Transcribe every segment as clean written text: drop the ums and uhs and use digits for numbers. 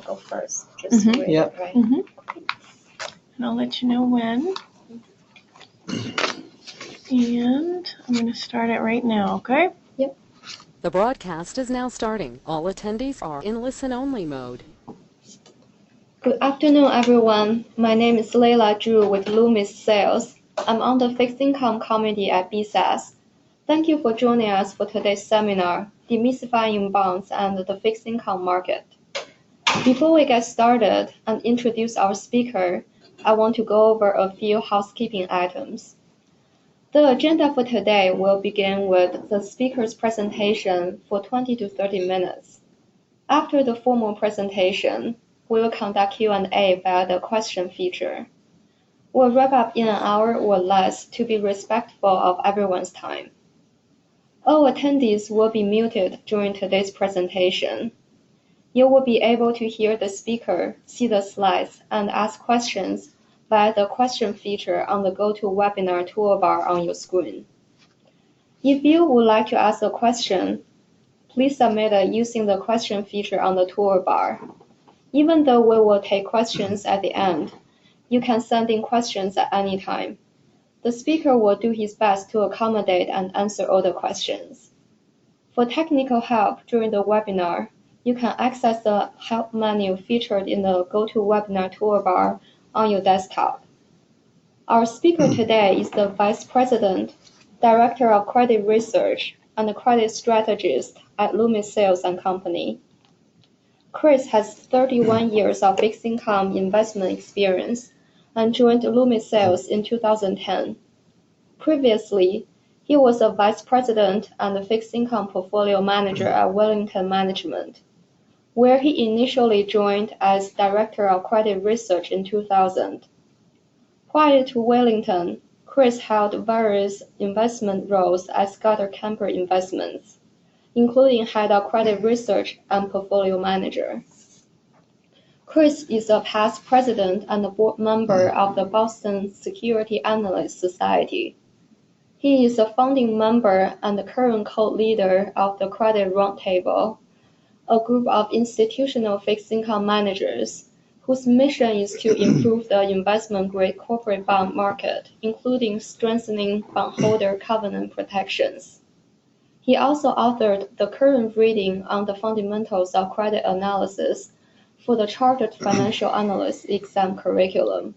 I'll go first. Just read it, right? Okay. And I'll let you know when. And I'm going to start it right now, okay? Yep. The broadcast is now starting. All attendees are in listen-only mode. Good afternoon, everyone. My name is Layla Zhu with Loomis Sayles. I'm on the Fixed Income Committee at BSAS. Thank you for joining us for today's seminar, Demystifying Bonds and the Fixed Income Market. Before we get started and introduce our speaker, I want to go over a few housekeeping items. The agenda for today will begin with the speaker's presentation for 20 to 30 minutes. After the formal presentation, we will conduct Q&A via the question feature. We'll wrap up in an hour or less to be respectful of everyone's time. All attendees will be muted during today's presentation. You will be able to hear the speaker, see the slides, and ask questions via the question feature on the GoToWebinar toolbar on your screen. If you would like to ask a question, please submit it using the question feature on the toolbar. Even though we will take questions at the end, you can send in questions at any time. The speaker will do his best to accommodate and answer all the questions. For technical help during the webinar, you can access the help menu featured in the GoToWebinar toolbar on your desktop. Our speaker today is the Vice President, Director of Credit Research, and Credit Strategist at Loomis, Sayles Company. Chris has 31 years of fixed income investment experience and joined Loomis Sayles in 2010. Previously, he was a vice president and a fixed income portfolio manager at Wellington Management, where he initially joined as Director of Credit Research in 2000. Prior to Wellington, Chris held various investment roles at Scudder Kemper Investments, including Head of Credit Research and Portfolio Manager. Chris is a past president and a board member of the Boston Security Analyst Society. He is a founding member and the current co-leader of the Credit Roundtable, a group of institutional fixed income managers whose mission is to improve the investment-grade corporate bond market, including strengthening bondholder covenant protections. He also authored the current reading on the fundamentals of credit analysis for the Chartered Financial Analyst exam curriculum.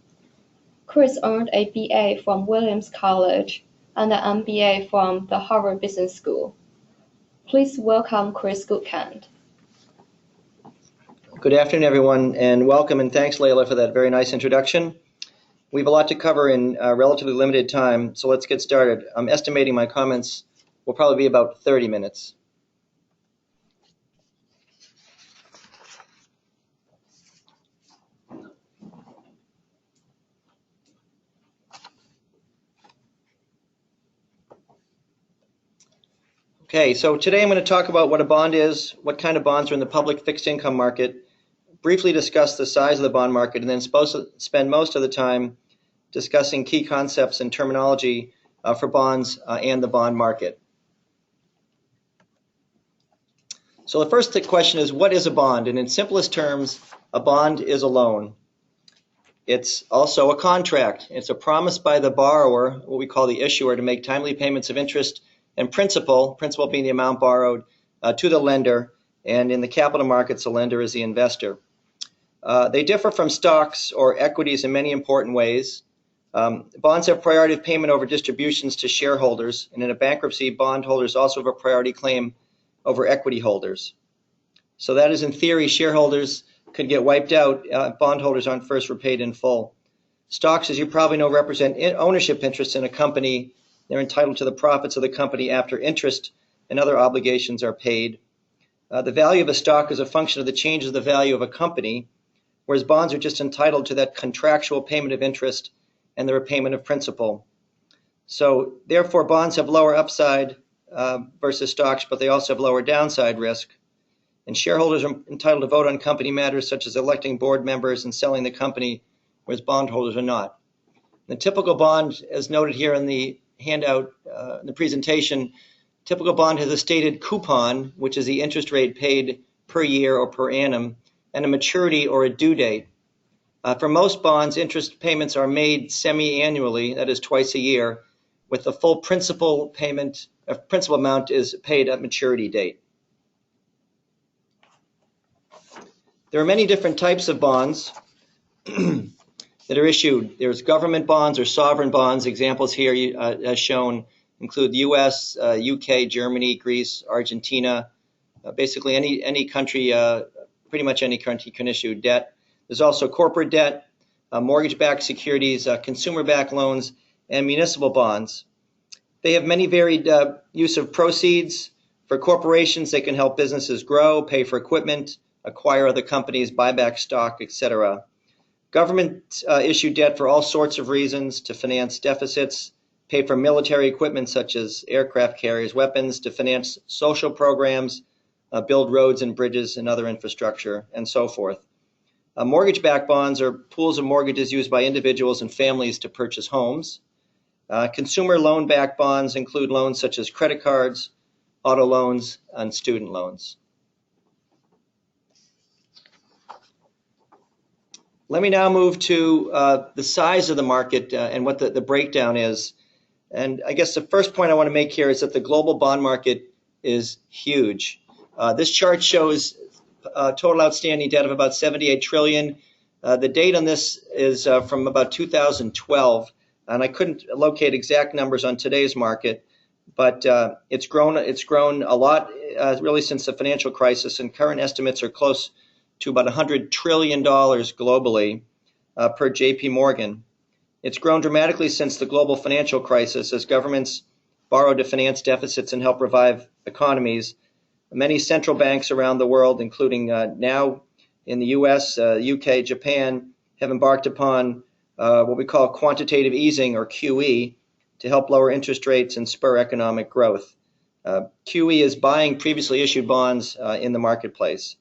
Chris earned a BA from Williams College and an MBA from the Harvard Business School. Please welcome Chris Gootkind. Good afternoon, everyone, and welcome, and thanks, Layla, for that very nice introduction. We have a lot to cover in relatively limited time, so let's get started. I'm estimating my comments will probably be about 30 minutes. Okay, so today I'm going to talk about what a bond is, what kind of bonds are in the public fixed income market, briefly discuss the size of the bond market, and then spend most of the time discussing key concepts and terminology for bonds and the bond market. So the first question is, what is a bond? And in simplest terms, a bond is a loan. It's also a contract. It's a promise by the borrower, what we call the issuer, to make timely payments of interest and principal being the amount borrowed, to the lender. And in the capital markets, the lender is the investor. They differ from stocks or equities in many important ways. Bonds have priority of payment over distributions to shareholders, and in a bankruptcy, bondholders also have a priority claim over equity holders. So that is, in theory, shareholders could get wiped out if bondholders aren't first repaid in full. Stocks, as you probably know, represent ownership interests in a company. They're entitled to the profits of the company after interest and other obligations are paid. The value of a stock is a function of the change of the value of a company, whereas bonds are just entitled to that contractual payment of interest and the repayment of principal. So therefore, bonds have lower upside versus stocks, but they also have lower downside risk. And shareholders are entitled to vote on company matters such as electing board members and selling the company, whereas bondholders are not. The typical bond, as noted here in the handout, in the presentation, typical bond has a stated coupon, which is the interest rate paid per year or per annum, and a maturity or a due date. For most bonds, interest payments are made semi-annually, that is twice a year, with the full principal amount is paid at maturity date. There are many different types of bonds that are issued. There's government bonds or sovereign bonds. Examples here as shown include the US, UK, Germany, Greece, Argentina. Basically any country, pretty much any country can issue debt. There's also corporate debt, mortgage-backed securities, consumer-backed loans, and municipal bonds. They have many varied use of proceeds. For corporations, they can help businesses grow, pay for equipment, acquire other companies, buy back stock, etc. Government issue debt for all sorts of reasons: to finance deficits, pay for military equipment such as aircraft carriers, weapons, to finance social programs, build roads and bridges and other infrastructure, and so forth. Mortgage-backed bonds are pools of mortgages used by individuals and families to purchase homes. Consumer loan-backed bonds include loans such as credit cards, auto loans, and student loans. Let me now move to the size of the market and what the breakdown is. And I guess the first point I want to make here is that the global bond market is huge. This chart shows total outstanding debt of about 78 trillion. The date on this is from about 2012, and I couldn't locate exact numbers on today's market, but it's grown a lot really since the financial crisis, and current estimates are close to about $100 trillion globally per JP Morgan. It's grown dramatically since the global financial crisis as governments borrowed to finance deficits and help revive economies. Many central banks around the world, including now in the US, UK, Japan, have embarked upon what we call quantitative easing, or QE, to help lower interest rates and spur economic growth. QE is buying previously issued bonds in the marketplace.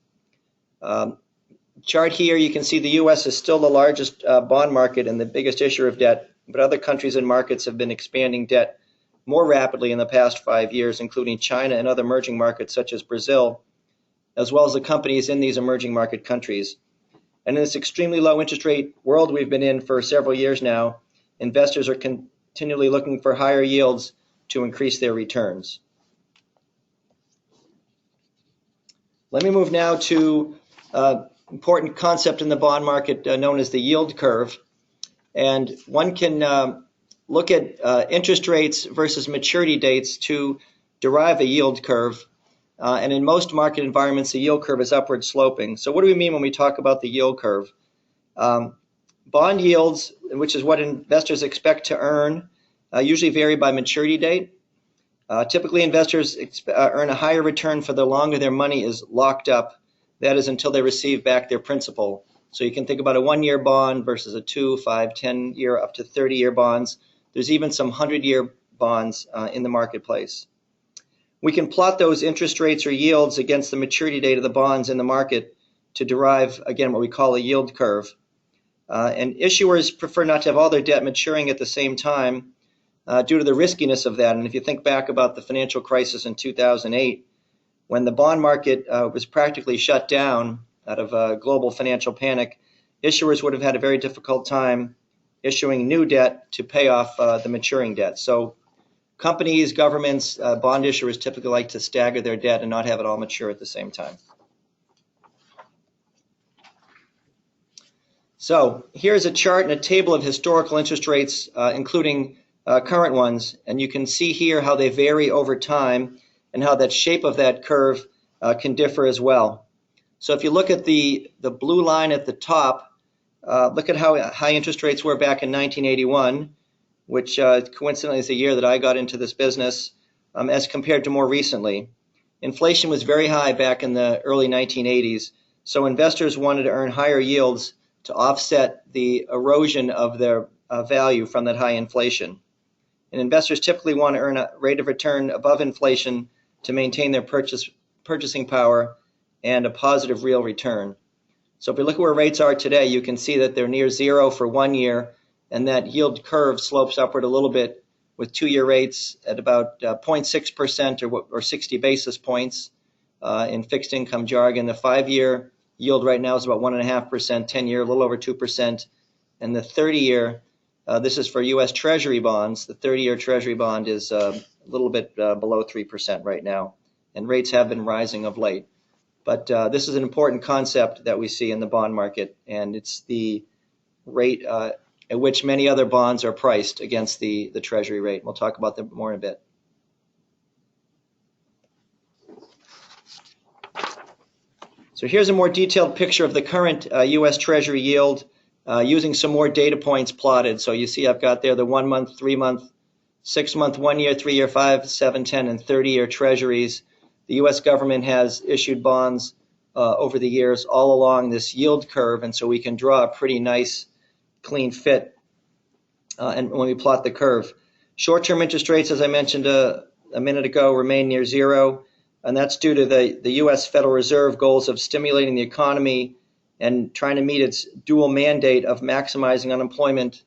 Chart here, you can see the US is still the largest bond market and the biggest issuer of debt, but other countries and markets have been expanding debt more rapidly in the past 5 years, including China and other emerging markets such as Brazil, as well as the companies in these emerging market countries. And in this extremely low interest rate world we've been in for several years now, investors are continually looking for higher yields to increase their returns. Let me move now to an important concept in the bond market known as the yield curve. And one can look at interest rates versus maturity dates to derive a yield curve. And in most market environments, the yield curve is upward sloping. So what do we mean when we talk about the yield curve? Bond yields, which is what investors expect to earn, usually vary by maturity date. Typically, investors earn a higher return for the longer their money is locked up, that is, until they receive back their principal. So you can think about a 1-year bond versus a 2, 5, 10-year, up to 30-year bonds. There's even some 100-year bonds in the marketplace. We can plot those interest rates or yields against the maturity date of the bonds in the market to derive, again, what we call a yield curve. And issuers prefer not to have all their debt maturing at the same time due to the riskiness of that. And if you think back about the financial crisis in 2008, when the bond market was practically shut down out of a global financial panic, issuers would have had a very difficult time issuing new debt to pay off the maturing debt. So companies, governments, bond issuers typically like to stagger their debt and not have it all mature at the same time. So here's a chart and a table of historical interest rates, including current ones, and you can see here how they vary over time and how that shape of that curve can differ as well. So if you look at the blue line at the top, look at how high interest rates were back in 1981, which coincidentally is the year that I got into this business, as compared to more recently. Inflation was very high back in the early 1980s, so investors wanted to earn higher yields to offset the erosion of their value from that high inflation. And investors typically want to earn a rate of return above inflation to maintain their purchasing power and a positive real return. So if we look at where rates are today, you can see that they're near zero for 1 year, and that yield curve slopes upward a little bit with 2-year rates at about 0.6% or 60 basis points in fixed income jargon. The 5-year yield right now is about 1.5%, 10-year a little over 2%, and the 30-year, this is for U.S. Treasury bonds, the 30-year Treasury bond is a little bit below 3% right now, and rates have been rising of late. But this is an important concept that we see in the bond market, and it's the rate at which many other bonds are priced against the Treasury rate. We'll talk about that more in a bit. So here's a more detailed picture of the current U.S. Treasury yield using some more data points plotted. So you see I've got there the 1 month, 3 month, 6 month, 1 year, 3 year, 5, 7, 10, and 30-year Treasuries. The U.S. government has issued bonds over the years all along this yield curve, and so we can draw a pretty nice clean fit and when we plot the curve. Short-term interest rates, as I mentioned a minute ago, remain near zero, and that's due to the U.S. Federal Reserve goals of stimulating the economy and trying to meet its dual mandate of maximizing unemployment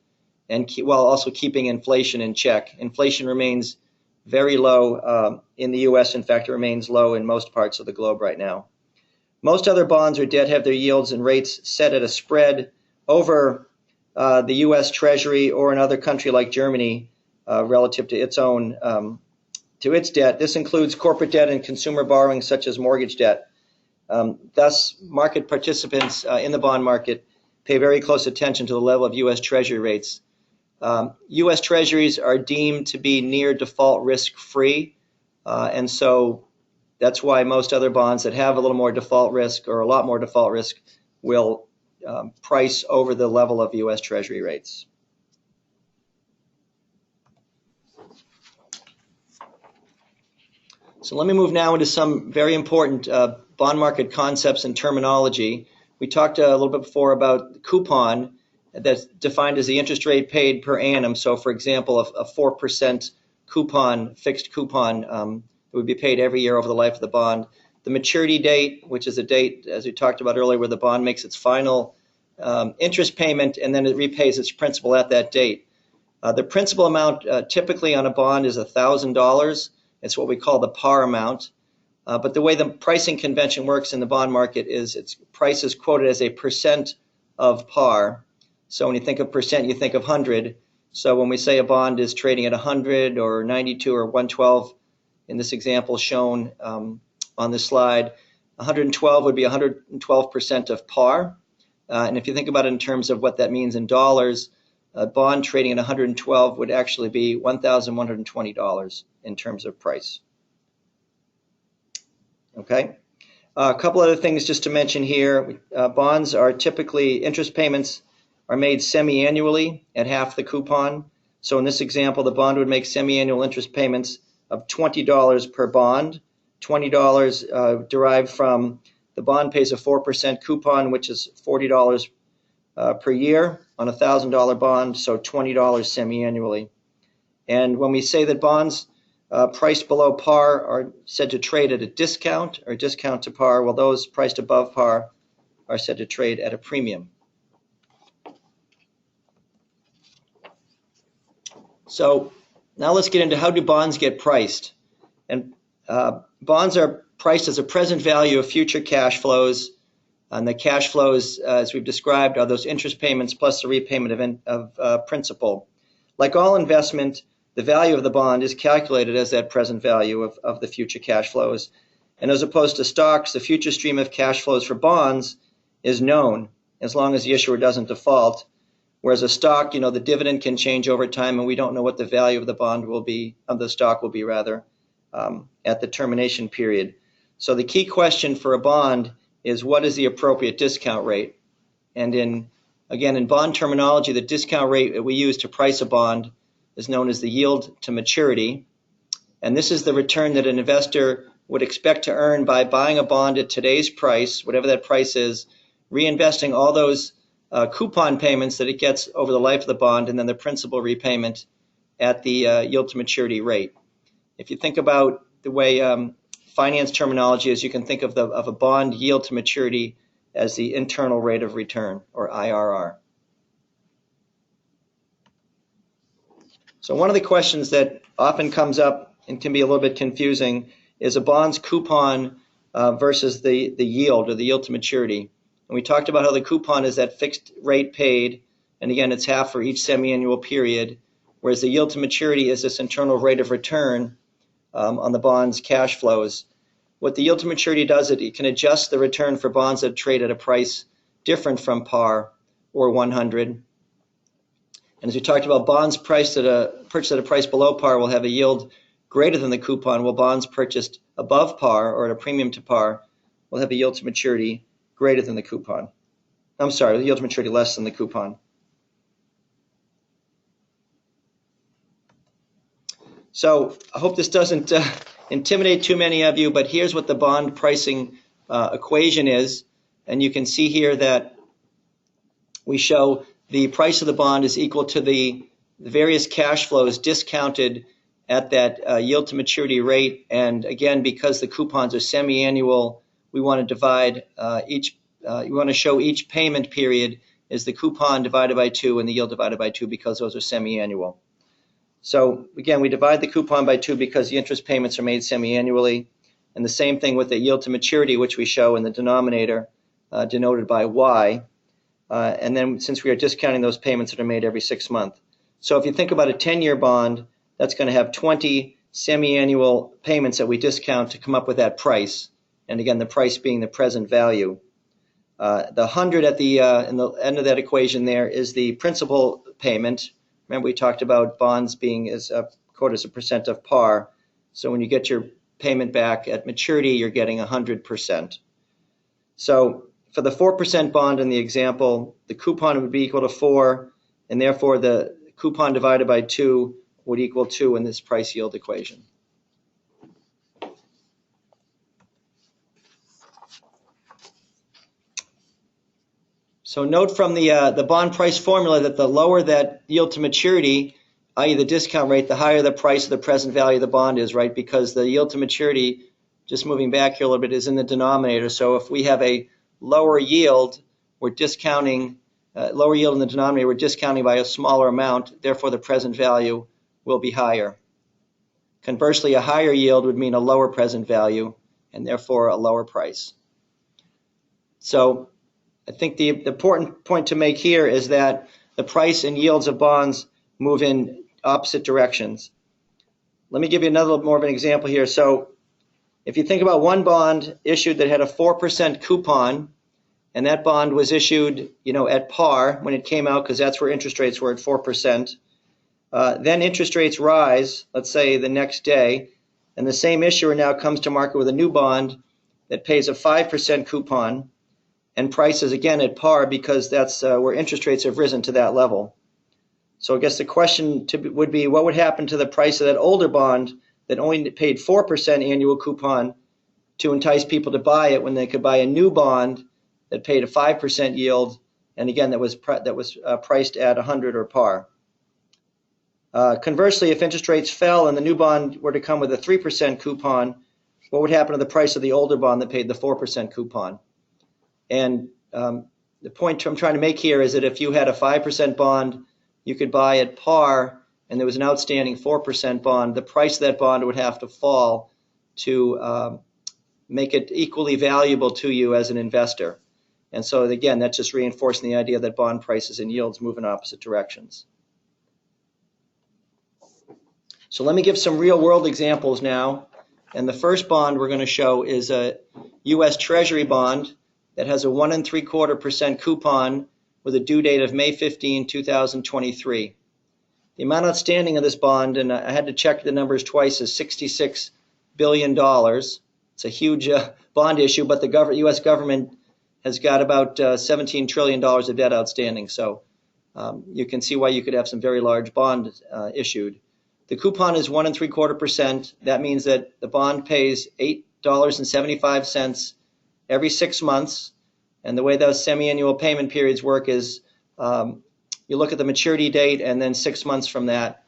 and while also keeping inflation in check. Inflation remains very low in the U.S. In fact, it remains low in most parts of the globe right now. Most other bonds or debt have their yields and rates set at a spread over the U.S. Treasury or another country like Germany relative to its own to its debt. This includes corporate debt and consumer borrowing such as mortgage debt. Thus, market participants in the bond market pay very close attention to the level of U.S. Treasury rates. U.S. Treasuries are deemed to be near default risk-free, and so that's why most other bonds that have a little more default risk or a lot more default risk will price over the level of U.S. Treasury rates. So let me move now into some very important bond market concepts and terminology. We talked a little bit before about the coupon that's defined as the interest rate paid per annum. So, for example, a 4% coupon, fixed coupon, that would be paid every year over the life of the bond. The maturity date, which is a date, as we talked about earlier, where the bond makes its final interest payment and then it repays its principal at that date. The principal amount typically on a bond is $1,000. It's what we call the par amount. But the way the pricing convention works in the bond market is its price is quoted as a percent of par. So when you think of percent, you think of 100. So when we say a bond is trading at 100 or 92 or 112, in this example shown on this slide, 112 would be 112% of par. And if you think about it in terms of what that means in dollars, a bond trading at 112 would actually be $1,120 in terms of price. Okay. A couple other things just to mention here. Bonds are typically, interest payments are made semi-annually at half the coupon. So in this example, the bond would make semi-annual interest payments of $20 per bond. $20 derived from the bond pays a 4% coupon, which is $40 per year on a $1,000 bond, so $20 semi-annually. And when we say that bonds priced below par are said to trade at a discount or discount to par, while those priced above par are said to trade at a premium. So now let's get into how do bonds get priced. And bonds are priced as a present value of future cash flows. And the cash flows, as we've described, are those interest payments plus the repayment of principal. Like all investment, the value of the bond is calculated as that present value of the future cash flows. And as opposed to stocks, the future stream of cash flows for bonds is known as long as the issuer doesn't default. Whereas a stock, the dividend can change over time, and we don't know what the value of the bond will be, of the stock will be rather, at the termination period. So the key question for a bond is what is the appropriate discount rate? And in bond terminology, the discount rate that we use to price a bond is known as the yield to maturity. And this is the return that an investor would expect to earn by buying a bond at today's price, whatever that price is, reinvesting all those coupon payments that it gets over the life of the bond, and then the principal repayment at the yield to maturity rate. If you think about the way finance terminology is, you can think of a bond yield to maturity as the internal rate of return, or IRR. So one of the questions that often comes up and can be a little bit confusing is a bond's coupon versus the yield, or the yield to maturity. And we talked about how the coupon is that fixed rate paid, and again, it's half for each semi-annual period, whereas the yield to maturity is this internal rate of return on the bond's cash flows. What the yield to maturity does, it can adjust the return for bonds that trade at a price different from par or 100. And as we talked about, bonds purchased at a price below par will have a yield greater than the coupon, while bonds purchased above par or at a premium to par will have a yield to maturity greater than the coupon. I'm sorry, the yield to maturity less than the coupon. So I hope this doesn't intimidate too many of you, but here's what the bond pricing equation is. And you can see here that we show the price of the bond is equal to the various cash flows discounted at that yield to maturity rate. And again, because the coupons are semi-annual, we want to divide we want to show each payment period is the coupon divided by 2 and the yield divided by 2 because those are semi-annual. So again, we divide the coupon by 2 because the interest payments are made semi-annually. And the same thing with the yield to maturity, which we show in the denominator, denoted by Y. And then since we are discounting those payments that are made every 6 months. So if you think about a 10-year bond, that's going to have 20 semi-annual payments that we discount to come up with that price. And again, the price being the present value. The 100 at the in the end of that equation there is the principal payment. Remember, we talked about bonds being quoted as a percent of par. So when you get your payment back at maturity, you're getting 100%. So for the 4% bond in the example, the coupon would be equal to 4, and therefore the coupon divided by 2 would equal 2 in this price yield equation. So note from the bond price formula that the lower that yield to maturity, i.e. the discount rate, the higher the price of the present value of the bond is, right? Because the yield to maturity, just moving back here a little bit, is in the denominator. So if we have a lower yield, we're discounting, lower yield in the denominator, we're discounting by a smaller amount, therefore the present value will be higher. Conversely, a higher yield would mean a lower present value and therefore a lower price. So I think the important point to make here is that the price and yields of bonds move in opposite directions. Let me give you another more of an example here. So if you think about one bond issued that had a 4% coupon, and that bond was issued, at par when it came out, because that's where interest rates were at 4%. Then interest rates rise, let's say the next day, and the same issuer now comes to market with a new bond that pays a 5% coupon and prices again at par because that's where interest rates have risen to that level. So I guess the question would be, what would happen to the price of that older bond that only paid 4% annual coupon to entice people to buy it when they could buy a new bond that paid a 5% yield, and again that was priced at 100 or par. Conversely, if interest rates fell and the new bond were to come with a 3% coupon, what would happen to the price of the older bond that paid the 4% coupon? And the point I'm trying to make here is that if you had a 5% bond you could buy at par and there was an outstanding 4% bond, the price of that bond would have to fall to make it equally valuable to you as an investor. And so again, that's just reinforcing the idea that bond prices and yields move in opposite directions. So let me give some real world examples now. And the first bond we're going to show is a U.S. Treasury bond that has a 1 3/4% coupon with a due date of May 15, 2023. The amount outstanding of this bond, and I had to check the numbers twice, is $66 billion. It's a huge bond issue, but the U.S. government has got about $17 trillion of debt outstanding. So you can see why you could have some very large bond issued. The coupon is 1 3/4%. That means that the bond pays $8.75 every 6 months. And the way those semi-annual payment periods work is you look at the maturity date, and then 6 months from that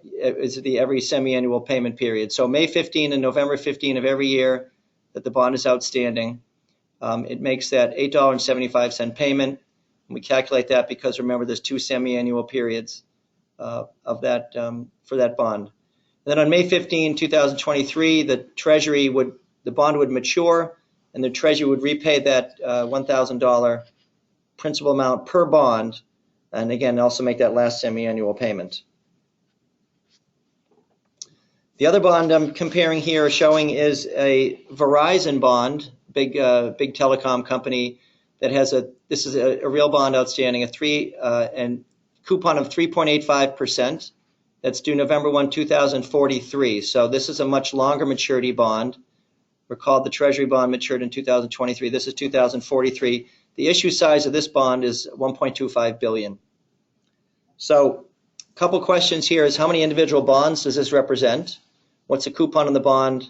is every semi-annual payment period. So May 15 and November 15 of every year that the bond is outstanding, it makes that $8.75 payment. And we calculate that because, remember, there's 2 semi-annual periods of that for that bond. And then on May 15, 2023, the bond would mature, and the Treasury would repay that $1,000 principal amount per bond, and again, also make that last semi-annual payment. The other bond I'm comparing here, showing, is a Verizon bond, big telecom company that has this is a real bond outstanding, and coupon of 3.85%. That's due November 1, 2043. So this is a much longer maturity bond. Recall the Treasury bond matured in 2023. This is 2043. The issue size of this bond is $1.25 billion. So a couple questions here is, how many individual bonds does this represent? What's the coupon on the bond?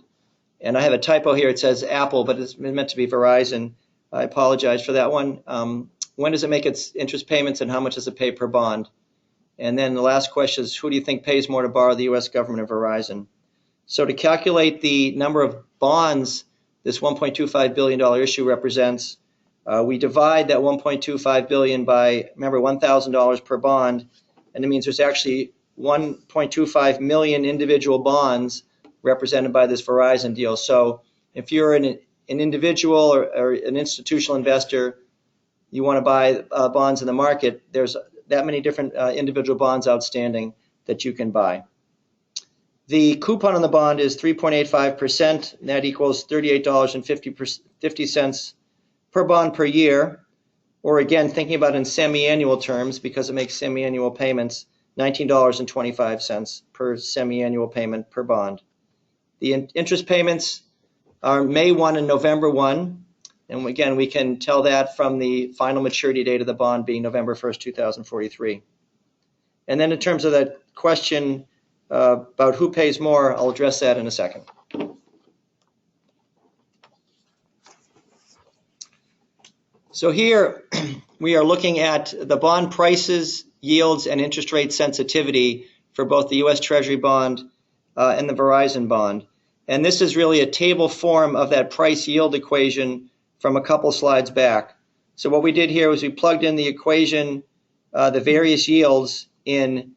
And I have a typo here. It says Apple, but it's meant to be Verizon. I apologize for that one. When does it make its interest payments, and how much does it pay per bond? And then the last question is, who do you think pays more to borrow, the U.S. government or Verizon? So to calculate the number of bonds this $1.25 billion issue represents, we divide that $1.25 billion by, remember, $1,000 per bond, and it means there's actually 1.25 million individual bonds represented by this Verizon deal. So if you're an individual or an institutional investor, you want to buy bonds in the market, there's that many different individual bonds outstanding that you can buy. The coupon on the bond is 3.85%, and that equals $38.50 per bond per year, or again, thinking about in semi-annual terms, because it makes semi-annual payments, $19.25 per semi-annual payment per bond. The interest payments are May 1 and November 1, and again, we can tell that from the final maturity date of the bond being November 1st, 2043. And then in terms of that question about who pays more, I'll address that in a second. So here we are looking at the bond prices, yields, and interest rate sensitivity for both the U.S. Treasury bond and the Verizon bond. And this is really a table form of that price yield equation from a couple slides back. So what we did here was we plugged in the equation, the various yields in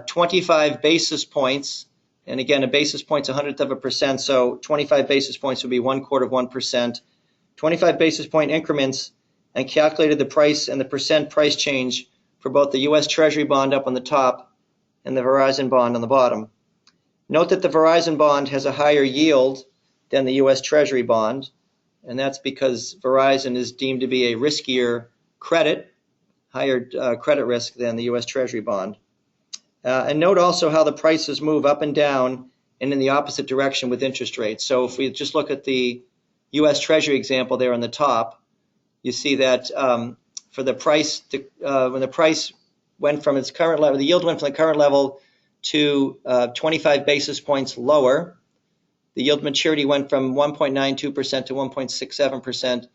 25 basis points. And again, a basis point's 1/100%, so 25 basis points would be 1/4%. 25 basis point increments, and calculated the price and the percent price change for both the U.S. Treasury bond up on the top and the Verizon bond on the bottom. Note that the Verizon bond has a higher yield than the U.S. Treasury bond, and that's because Verizon is deemed to be a riskier credit, higher credit risk than the U.S. Treasury bond. And note also how the prices move up and down and in the opposite direction with interest rates. So if we just look at the U.S. Treasury example there on the top, you see that for the price, when the price went from its current level, the yield went from the current level to 25 basis points lower. The yield maturity went from 1.92% to 1.67%.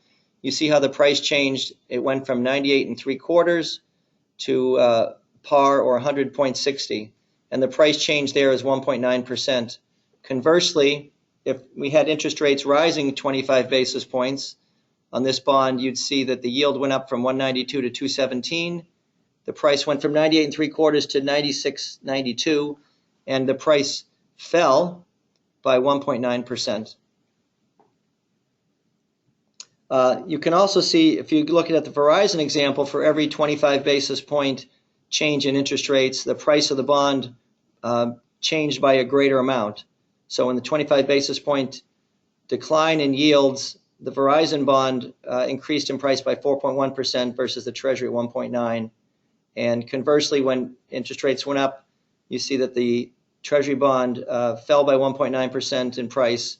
You see how the price changed. It went from 98 3/4 to par, or 100.60, and the price change there is 1.9%. Conversely, if we had interest rates rising 25 basis points on this bond, you'd see that the yield went up from 192 to 217. The price went from 98 3/4 to 96.92, and the price fell by 1.9%. You can also see, if you look at the Verizon example, for every 25 basis point change in interest rates, the price of the bond changed by a greater amount. So in the 25 basis point decline in yields, the Verizon bond increased in price by 4.1% versus the Treasury at 1.9%. And conversely, when interest rates went up, you see that the Treasury bond fell by 1.9% in price,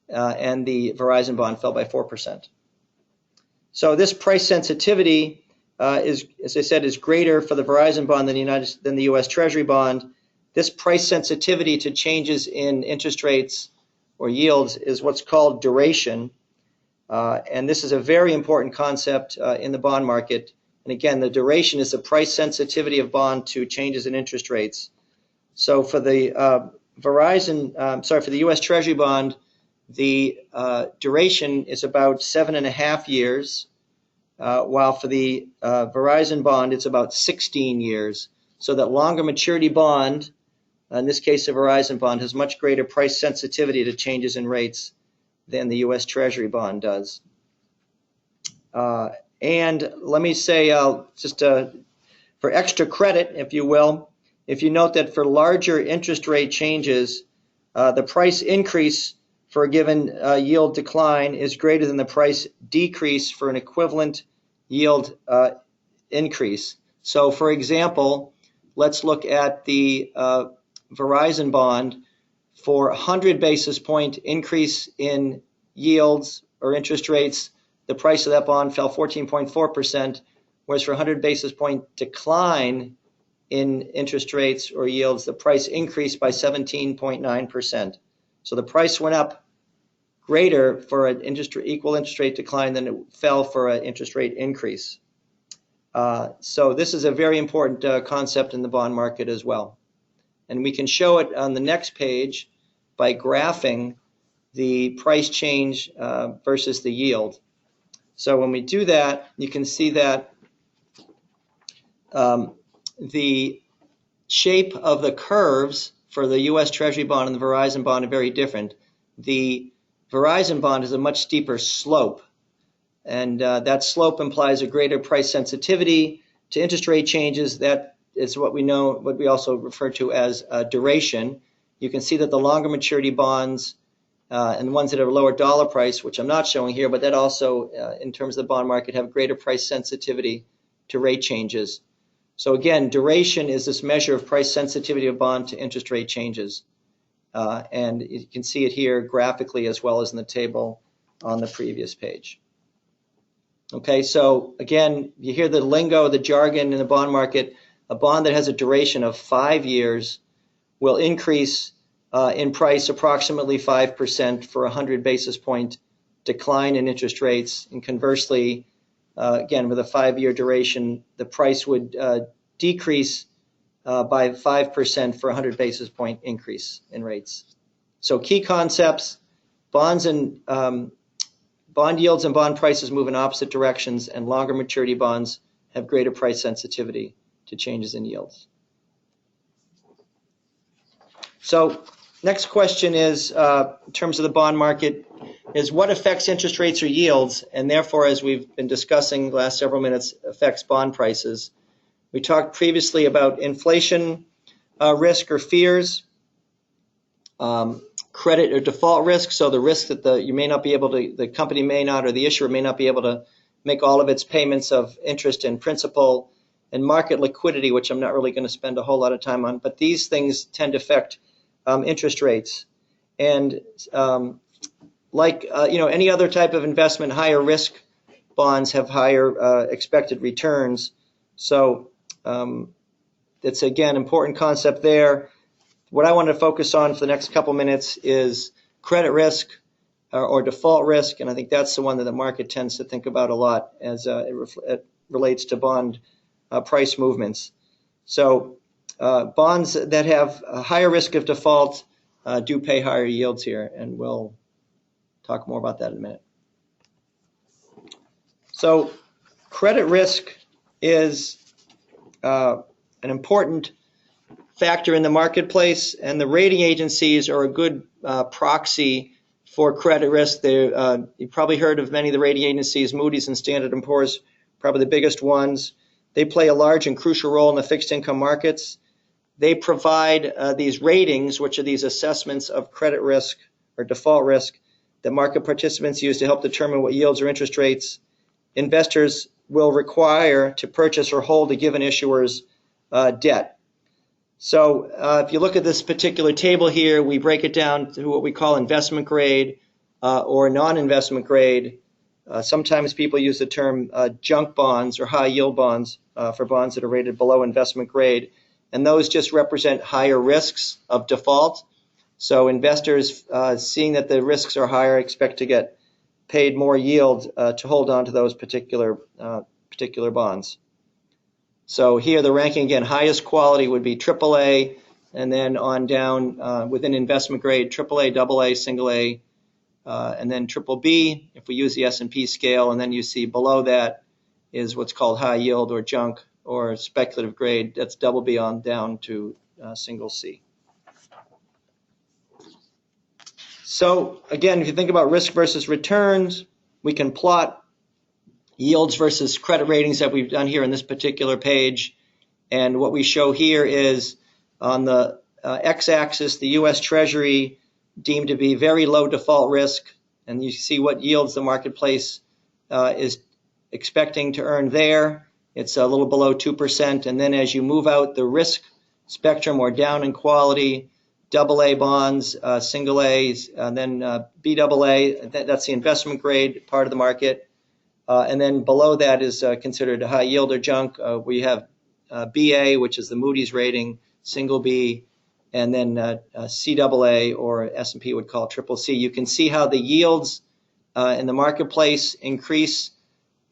and the Verizon bond fell by 4%. So this price sensitivity is, as I said, is greater for the Verizon bond than the U.S. Treasury bond. This price sensitivity to changes in interest rates or yields is what's called duration. And this is a very important concept in the bond market. And again, the duration is the price sensitivity of bond to changes in interest rates. So for the for the U.S. Treasury bond, the duration is about 7.5 years, while for the Verizon bond, it's about 16 years. So that longer maturity bond, in this case the Verizon bond, has much greater price sensitivity to changes in rates than the U.S. Treasury bond does. And let me say, just for extra credit, if you will, if you note that for larger interest rate changes, the price increase for a given yield decline is greater than the price decrease for an equivalent yield increase. So, for example, let's look at the Verizon bond. For 100 basis point increase in yields or interest rates, the price of that bond fell 14.4%, whereas for 100 basis point decline in interest rates or yields, the price increased by 17.9%. So the price went up greater for an equal interest rate decline than it fell for an interest rate increase. So this is a very important concept in the bond market as well. And we can show it on the next page by graphing the price change versus the yield. So when we do that, you can see that the shape of the curves for the U.S. Treasury bond and the Verizon bond are very different. The Verizon bond is a much steeper slope, and that slope implies a greater price sensitivity to interest rate changes. That is what we also refer to as duration. You can see that the longer maturity bonds and the ones that have a lower dollar price, which I'm not showing here, but that also, in terms of the bond market, have greater price sensitivity to rate changes. So again, duration is this measure of price sensitivity of bond to interest rate changes. And you can see it here graphically as well as in the table on the previous page. Okay, so again, you hear the lingo, the jargon in the bond market. A bond that has a duration of 5 years will increase in price approximately 5% for a 100 basis point decline in interest rates. And conversely, again, with a 5-year duration, the price would decrease by 5% for a 100 basis point increase in rates. So key concepts: bonds and bond yields and bond prices move in opposite directions, and longer maturity bonds have greater price sensitivity to changes in yields. So next question is, in terms of the bond market, is what affects interest rates or yields, and therefore, as we've been discussing the last several minutes, affects bond prices. We talked previously about inflation risk or fears, credit or default risk, so the risk that the company may not, or the issuer may not be able to make all of its payments of interest and principal, and market liquidity, which I'm not really going to spend a whole lot of time on, but these things tend to affect interest rates. And like any other type of investment, higher risk bonds have higher expected returns. So that's, again, important concept there. What I want to focus on for the next couple minutes is credit risk or default risk, and I think that's the one that the market tends to think about a lot as it relates to bond price movements. So bonds that have a higher risk of default do pay higher yields here, and we'll talk more about that in a minute. So credit risk is an important factor in the marketplace, and the rating agencies are a good proxy for credit risk. You've probably heard of many of the rating agencies, Moody's and Standard & Poor's, probably the biggest ones. They play a large and crucial role in the fixed income markets. They provide these ratings, which are these assessments of credit risk or default risk that market participants use to help determine what yields or interest rates investors will require to purchase or hold a given issuer's debt. So if you look at this particular table here, we break it down to what we call investment grade or non-investment grade. Sometimes people use the term junk bonds or high yield bonds for bonds that are rated below investment grade. And those just represent higher risks of default. So investors, seeing that the risks are higher, expect to get paid more yield to hold on to those particular bonds. So here the ranking, again, highest quality would be AAA, and then on down within investment grade, AAA, AA, single A, and then BBB if we use the S&P scale, and then you see below that is what's called high yield or junk or speculative grade. That's BB on down to single C. So again, if you think about risk versus returns, we can plot yields versus credit ratings that we've done here in this particular page. And what we show here is on the x-axis, the U.S. Treasury deemed to be very low default risk. And you see what yields the marketplace is expecting to earn there. It's a little below 2%. And then as you move out the risk spectrum or down in quality, AA bonds, single A's, and then BAA, that's the investment grade part of the market. And then below that is considered high yield or junk. We have BA, which is the Moody's rating, single B, and then CAA, or S&P would call CCC. You can see how the yields in the marketplace increase,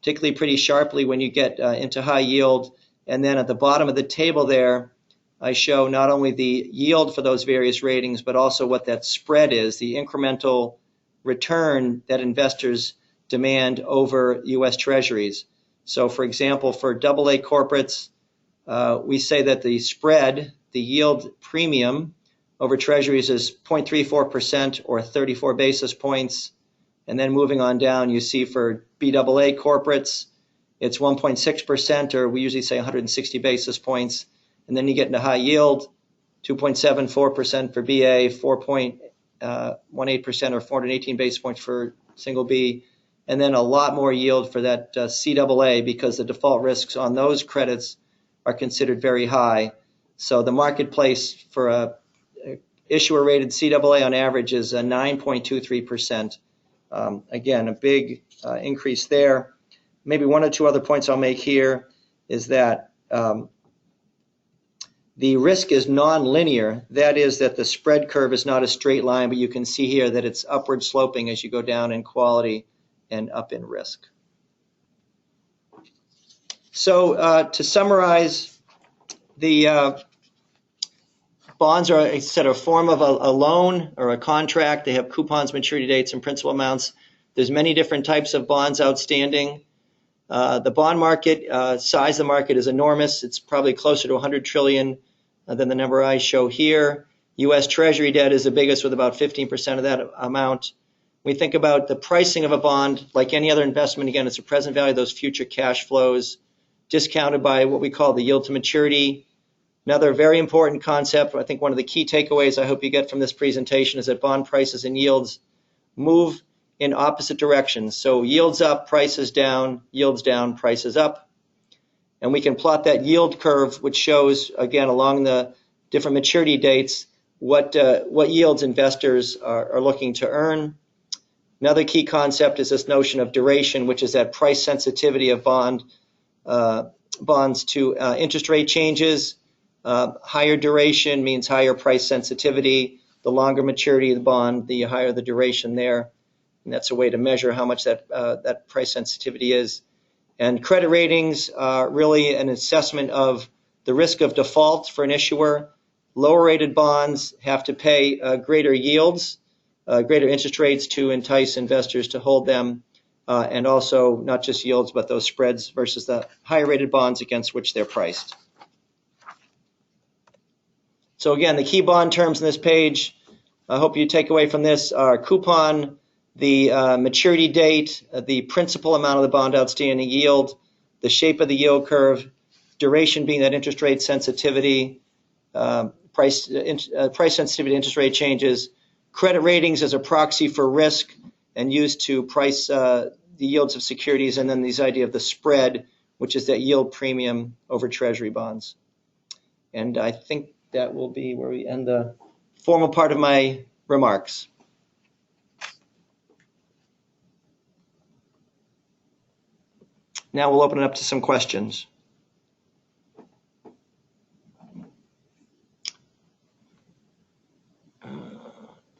particularly pretty sharply when you get into high yield. And then at the bottom of the table there, I show not only the yield for those various ratings, but also what that spread is, the incremental return that investors demand over U.S. Treasuries. So for example, for AA corporates, we say that the spread, the yield premium over Treasuries is 0.34% or 34 basis points. And then moving on down, you see for BAA corporates, it's 1.6%, or we usually say 160 basis points. And then you get into high yield, 2.74% for BA, 4.18% or 418 basis points for single B, and then a lot more yield for that CAA, because the default risks on those credits are considered very high. So the marketplace for a issuer-rated CAA on average is 9.23%. Again, a big increase there. Maybe one or two other points I'll make here is that the risk is non-linear. That is that the spread curve is not a straight line, but you can see here that it's upward sloping as you go down in quality and up in risk. So to summarize, the bonds are a sort of form of a loan or a contract. They have coupons, maturity dates, and principal amounts. There's many different types of bonds outstanding. The bond market, size of the market is enormous. It's probably closer to 100 trillion than the number I show here. U.S. Treasury debt is the biggest, with about 15% of that amount. We think about the pricing of a bond like any other investment. Again, it's the present value of those future cash flows discounted by what we call the yield to maturity. Another very important concept, I think one of the key takeaways I hope you get from this presentation, is that bond prices and yields move in opposite directions. So yields up, prices down, yields down, prices up. And we can plot that yield curve, which shows, again, along the different maturity dates, what yields investors are looking to earn. Another key concept is this notion of duration, which is that price sensitivity of bonds to interest rate changes. Higher duration means higher price sensitivity. The longer maturity of the bond, the higher the duration there. And that's a way to measure how much that price sensitivity is. And credit ratings are really an assessment of the risk of default for an issuer. Lower rated bonds have to pay greater yields, greater interest rates to entice investors to hold them, and also not just yields, but those spreads versus the higher rated bonds against which they're priced. So again, the key bond terms in this page, I hope you take away from this, are coupon, the maturity date, the principal amount of the bond outstanding, yield, the shape of the yield curve, duration being that interest rate sensitivity, price sensitivity to interest rate changes, credit ratings as a proxy for risk and used to price the yields of securities, and then this idea of the spread, which is that yield premium over Treasury bonds. And I think that will be where we end the formal part of my remarks. Now we'll open it up to some questions.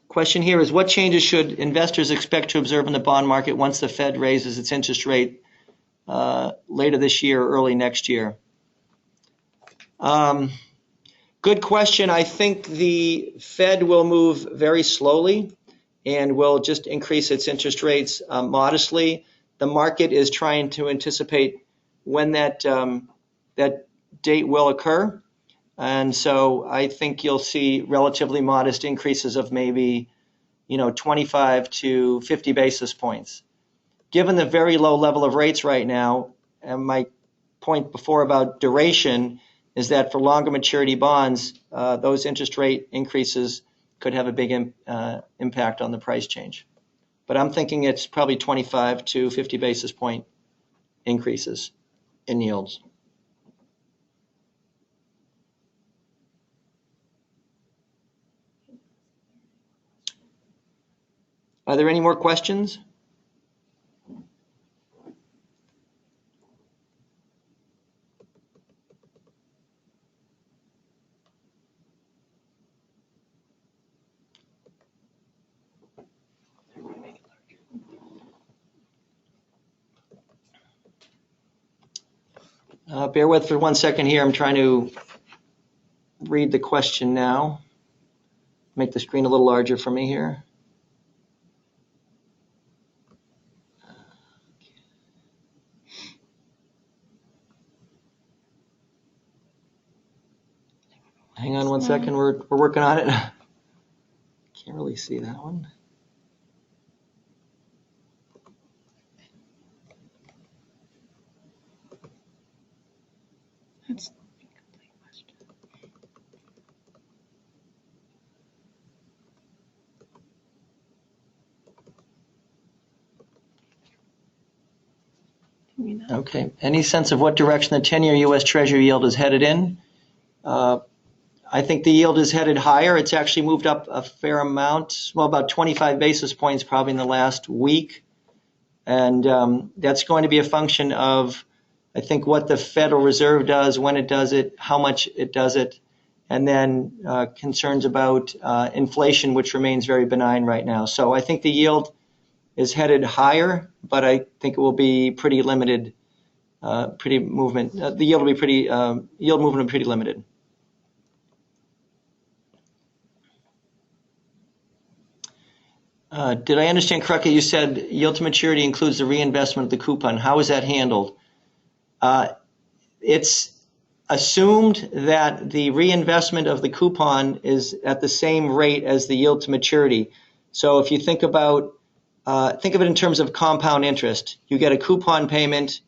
Question here is, what changes should investors expect to observe in the bond market once the Fed raises its interest rate later this year or early next year? Good question. I think the Fed will move very slowly and will just increase its interest rates modestly. The market is trying to anticipate when that date will occur. And so I think you'll see relatively modest increases of maybe 25 to 50 basis points. Given the very low level of rates right now, and my point before about duration is that for longer maturity bonds, those interest rate increases could have a big impact on the price change. But I'm thinking it's probably 25 to 50 basis point increases in yields. Are there any more questions? Bear with for 1 second here. I'm trying to read the question now. Make the screen a little larger for me here. Hang on 1 second. We're working on it. Can't really see that one. That's the incomplete question. Okay. Any sense of what direction the 10-year U.S. Treasury yield is headed in? I think the yield is headed higher. It's actually moved up a fair amount, well, about 25 basis points probably in the last week. And that's going to be a function of, I think, what the Federal Reserve does, when it does it, how much it does it, and then concerns about inflation, which remains very benign right now. So I think the yield is headed higher, but I think it will be pretty limited, pretty movement. The yield will be pretty, yield movement will be pretty limited. Did I understand correctly? You said yield to maturity includes the reinvestment of the coupon. How is that handled? It's assumed that the reinvestment of the coupon is at the same rate as the yield to maturity. So if you think about, think of it in terms of compound interest. You get a coupon payment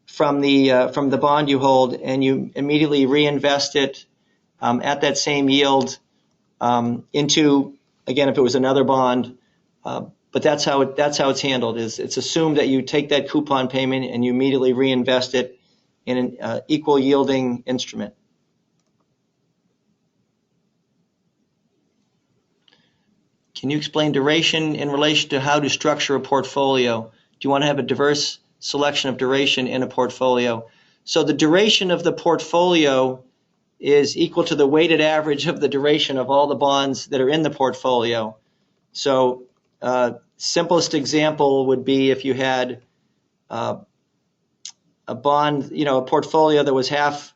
from the bond you hold, and you immediately reinvest it at that same yield into, again, if it was another bond. But that's how it's handled. It's assumed that you take that coupon payment and you immediately reinvest it in an equal yielding instrument. Can you explain duration in relation to how to structure a portfolio? Do you want to have a diverse selection of duration in a portfolio? So the duration of the portfolio is equal to the weighted average of the duration of all the bonds that are in the portfolio. So simplest example would be if you had a bond, a portfolio that was half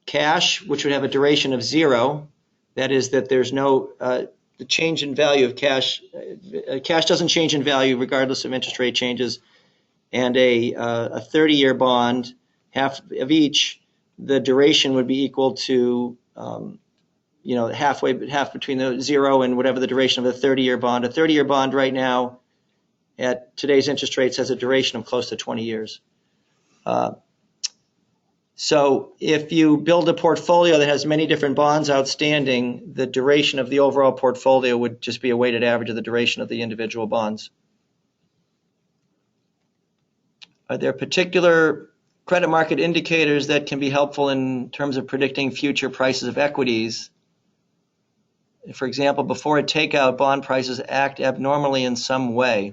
cash, which would have a duration of 0. That is that there's no the change in value of cash. Cash doesn't change in value regardless of interest rate changes. And a 30-year bond, half of each, the duration would be equal to half between the 0 and whatever the duration of a 30-year bond. A 30-year bond right now at today's interest rates has a duration of close to 20 years. So if you build a portfolio that has many different bonds outstanding, the duration of the overall portfolio would just be a weighted average of the duration of the individual bonds. Are there particular credit market indicators that can be helpful in terms of predicting future prices of equities? For example, before a takeout, bond prices act abnormally in some way.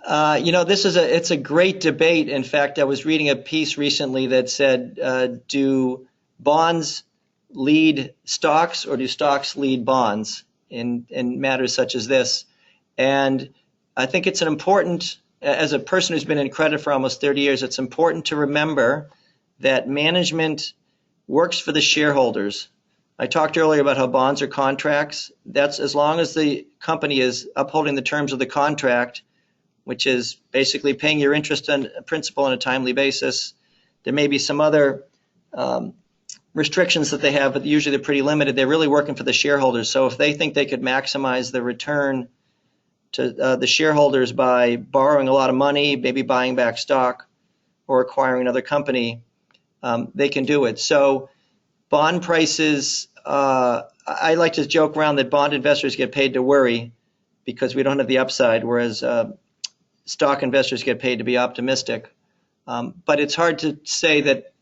It's a great debate. In fact, I was reading a piece recently that said, do bonds lead stocks or do stocks lead bonds in matters such as this? And I think it's as a person who's been in credit for almost 30 years, it's important to remember that management works for the shareholders. I talked earlier about how bonds are contracts. That's as long as the company is upholding the terms of the contract, which is basically paying your interest and principal on a timely basis. There may be some other restrictions that they have, but usually they're pretty limited. They're really working for the shareholders. So if they think they could maximize the return to the shareholders by borrowing a lot of money, maybe buying back stock or acquiring another company, they can do it. So bond prices, I like to joke around that bond investors get paid to worry because we don't have the upside, whereas stock investors get paid to be optimistic. But it's hard to say that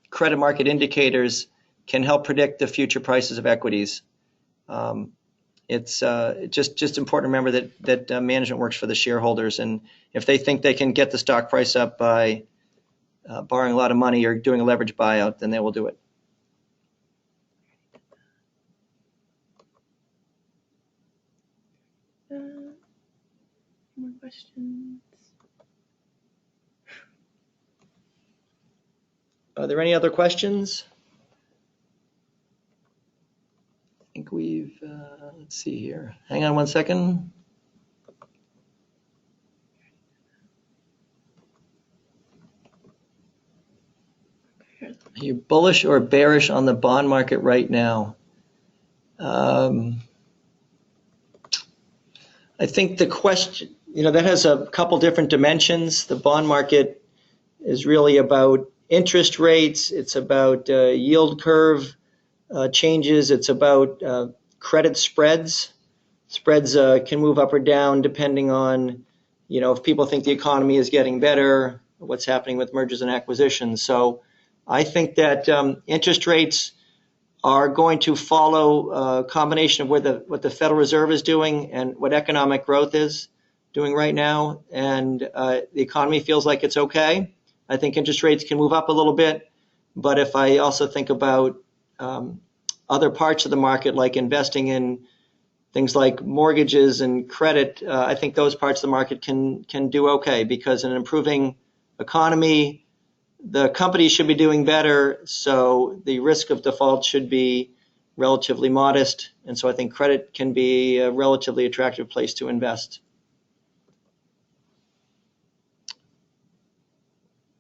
credit market indicators can help predict the future prices of equities. It's just important to remember that management works for the shareholders, and if they think they can get the stock price up by borrowing a lot of money or doing a leverage buyout, then they will do it. More questions? Are there any other questions? I think we've, let's see here. Hang on one second. Are you bullish or bearish on the bond market right now? I think the question, that has a couple different dimensions. The bond market is really about interest rates. It's about yield curve changes. It's about credit spreads. Spreads can move up or down depending on, if people think the economy is getting better, what's happening with mergers and acquisitions. So I think that interest rates are going to follow a combination of what the Federal Reserve is doing and what economic growth is doing right now. And the economy feels like it's okay. I think interest rates can move up a little bit. But if I also think about other parts of the market, like investing in things like mortgages and credit, I think those parts of the market can do okay, because in an improving economy, the companies should be doing better, so the risk of default should be relatively modest. And so I think credit can be a relatively attractive place to invest.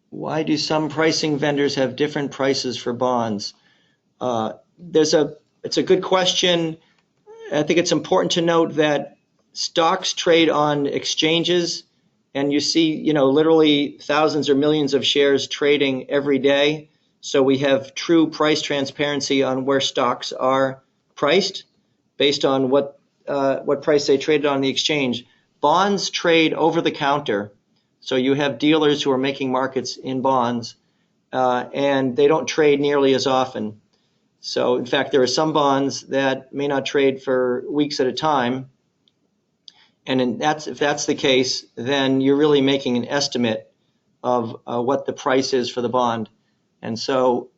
Why do some pricing vendors have different prices for bonds? It's a good question. I think it's important to note that stocks trade on exchanges, and you see, literally thousands or millions of shares trading every day. So we have true price transparency on where stocks are priced based on what price they traded on the exchange. Bonds trade over the counter. So you have dealers who are making markets in bonds, and they don't trade nearly as often. So in fact, there are some bonds that may not trade for weeks at a time. And if that's the case, then you're really making an estimate of what the price is for the bond. And so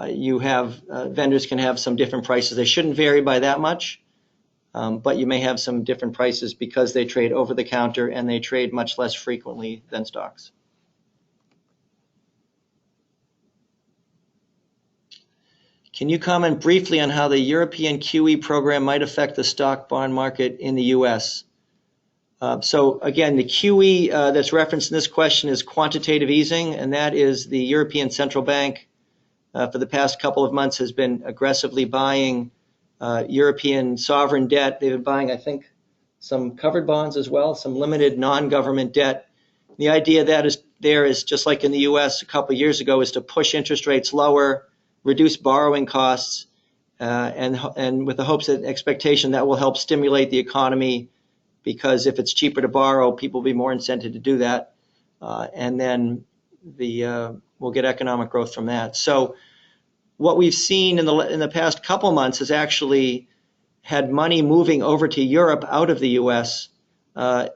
you have vendors can have some different prices. They shouldn't vary by that much, but you may have some different prices because they trade over the counter and they trade much less frequently than stocks. Can you comment briefly on how the European QE program might affect the stock bond market in the U.S.? So again, the QE that's referenced in this question is quantitative easing, and that is the European Central Bank for the past couple of months has been aggressively buying European sovereign debt. They've been buying, I think, some covered bonds as well, some limited non-government debt. The idea that is just like in the U.S. a couple of years ago, is to push interest rates lower, reduce borrowing costs, and with the hopes and expectation that will help stimulate the economy, because if it's cheaper to borrow, people will be more incented to do that, and then we'll get economic growth from that. So what we've seen in the past couple months has actually had money moving over to Europe out of the U.S., I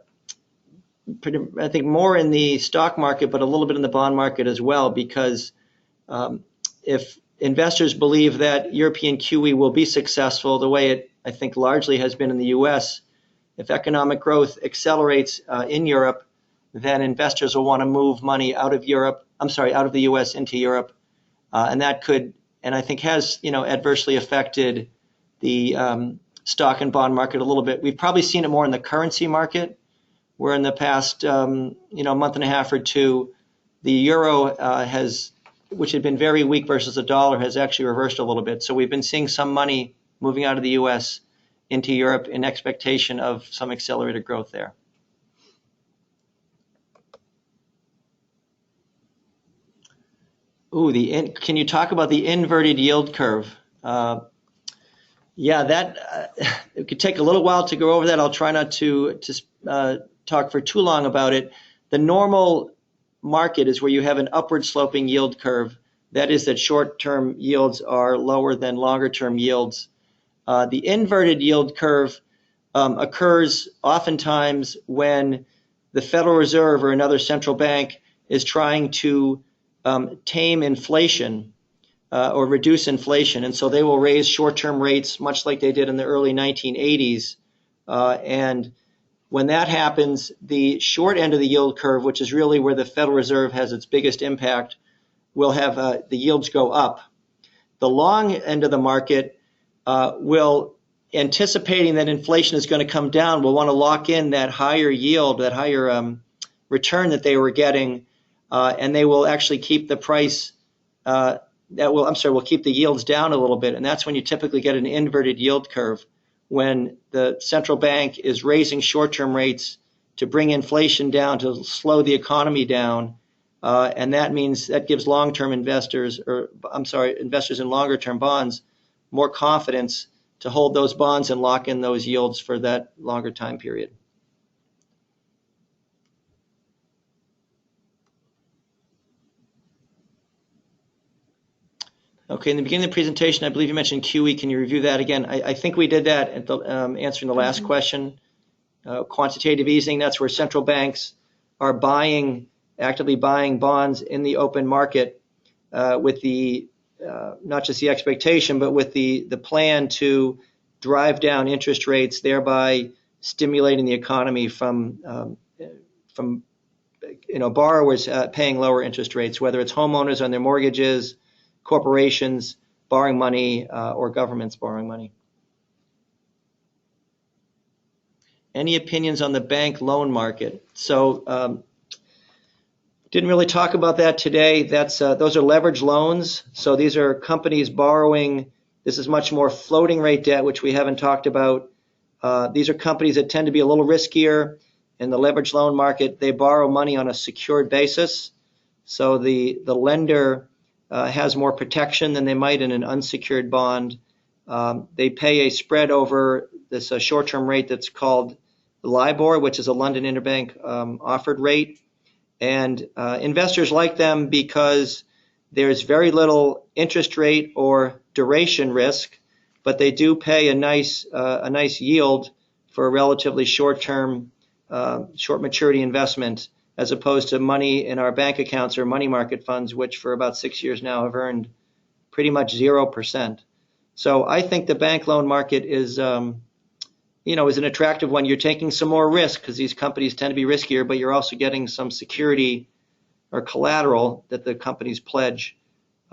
think more in the stock market, but a little bit in the bond market as well, because if investors believe that European QE will be successful the way it, I think, largely has been in the U.S., if economic growth accelerates in Europe, then investors will want to move money out of the U.S. into Europe, and that could, and I think has, adversely affected the stock and bond market a little bit. We've probably seen it more in the currency market, where in the past, month and a half or two, the euro has which had been very weak versus the dollar, has actually reversed a little bit. So we've been seeing some money moving out of the U.S. into Europe in expectation of some accelerated growth there. Ooh, can you talk about the inverted yield curve? Yeah, that it could take a little while to go over that. I'll try not to talk for too long about it. The normal market is where you have an upward sloping yield curve. That is that short-term yields are lower than longer-term yields. The inverted yield curve occurs oftentimes when the Federal Reserve or another central bank is trying to tame inflation or reduce inflation. And so they will raise short-term rates much like they did in the early 1980s. And when that happens, the short end of the yield curve, which is really where the Federal Reserve has its biggest impact, will have the yields go up. The long end of the market will, anticipating that inflation is going to come down, will want to lock in that higher yield, that higher return that they were getting, and they will actually keep the price will keep the yields down a little bit. And that's when you typically get an inverted yield curve, when the central bank is raising short-term rates to bring inflation down, to slow the economy down. And that means that gives investors in longer-term bonds more confidence to hold those bonds and lock in those yields for that longer time period. Okay, in the beginning of the presentation, I believe you mentioned QE. Can you review that again? I think we did that at the, answering the last question. Quantitative easing, that's where central banks are actively buying bonds in the open market with the, not just the expectation, but with the plan to drive down interest rates, thereby stimulating the economy from borrowers paying lower interest rates, whether it's homeowners on their mortgages, corporations borrowing money, or governments borrowing money. Any opinions on the bank loan market? So didn't really talk about that today. Those are leveraged loans. So these are companies borrowing. This is much more floating rate debt, which we haven't talked about. These are companies that tend to be a little riskier in the leveraged loan market. They borrow money on a secured basis. So the lender has more protection than they might in an unsecured bond. They pay a spread over this short-term rate that's called LIBOR, which is a London Interbank offered rate. And investors like them because there's very little interest rate or duration risk, but they do pay a nice yield for a relatively short-term, short maturity investment, as opposed to money in our bank accounts or money market funds, which for about 6 years now have earned pretty much 0%. So I think the bank loan market is an attractive one. You're taking some more risk because these companies tend to be riskier, but you're also getting some security or collateral that the companies pledge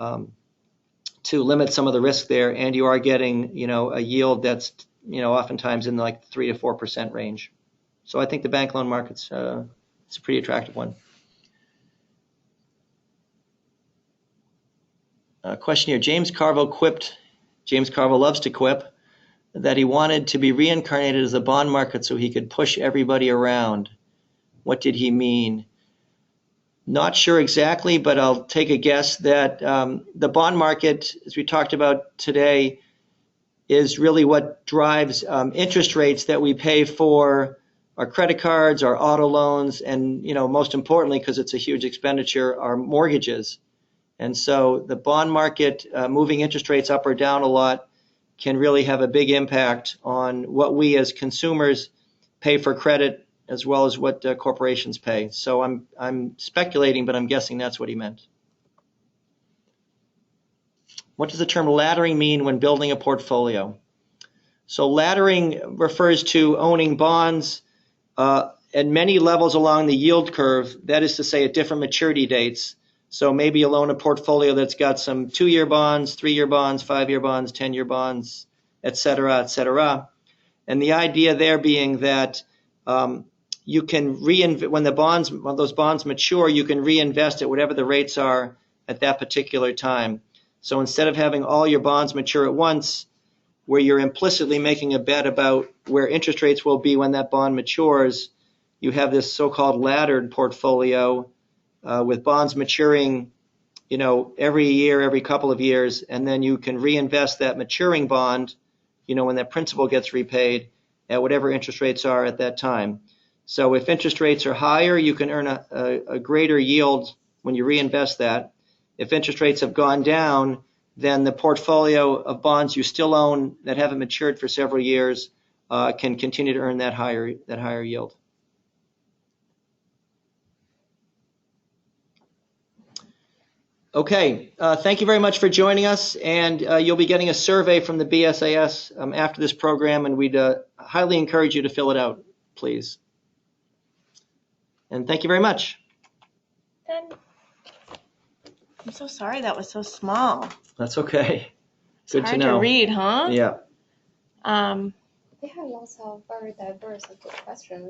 to limit some of the risk there, and you are getting a yield that's oftentimes in like 3 to 4% range. So I think the bank loan market's it's a pretty attractive one. Question here. James Carville loves to quip that he wanted to be reincarnated as the bond market so he could push everybody around. What did he mean? Not sure exactly, but I'll take a guess that the bond market, as we talked about today, is really what drives interest rates that we pay for our credit cards, our auto loans, and most importantly, because it's a huge expenditure, our mortgages. And so the bond market moving interest rates up or down a lot can really have a big impact on what we as consumers pay for credit, as well as what corporations pay. So I'm speculating, but I'm guessing that's what he meant. What does the term laddering mean when building a portfolio? So laddering refers to owning bonds at many levels along the yield curve, that is to say at different maturity dates. So maybe you'll own a portfolio that's got some 2-year bonds, 3-year bonds, 5-year bonds, 10-year bonds, et cetera, et cetera. And the idea there being that you can when those bonds mature, you can reinvest at whatever the rates are at that particular time. So instead of having all your bonds mature at once, where you're implicitly making a bet about where interest rates will be when that bond matures, you have this so-called laddered portfolio with bonds maturing, every year, every couple of years, and then you can reinvest that maturing bond, when that principal gets repaid at whatever interest rates are at that time. So if interest rates are higher, you can earn a greater yield when you reinvest that. If interest rates have gone down, then the portfolio of bonds you still own that haven't matured for several years can continue to earn that higher yield. Okay, thank you very much for joining us, and you'll be getting a survey from the BSAS after this program, and we'd highly encourage you to fill it out, please. And thank you very much. I'm so sorry that was so small. That's okay. Good Hard to know. to read, huh? Yeah. They have lots of very diverse questions.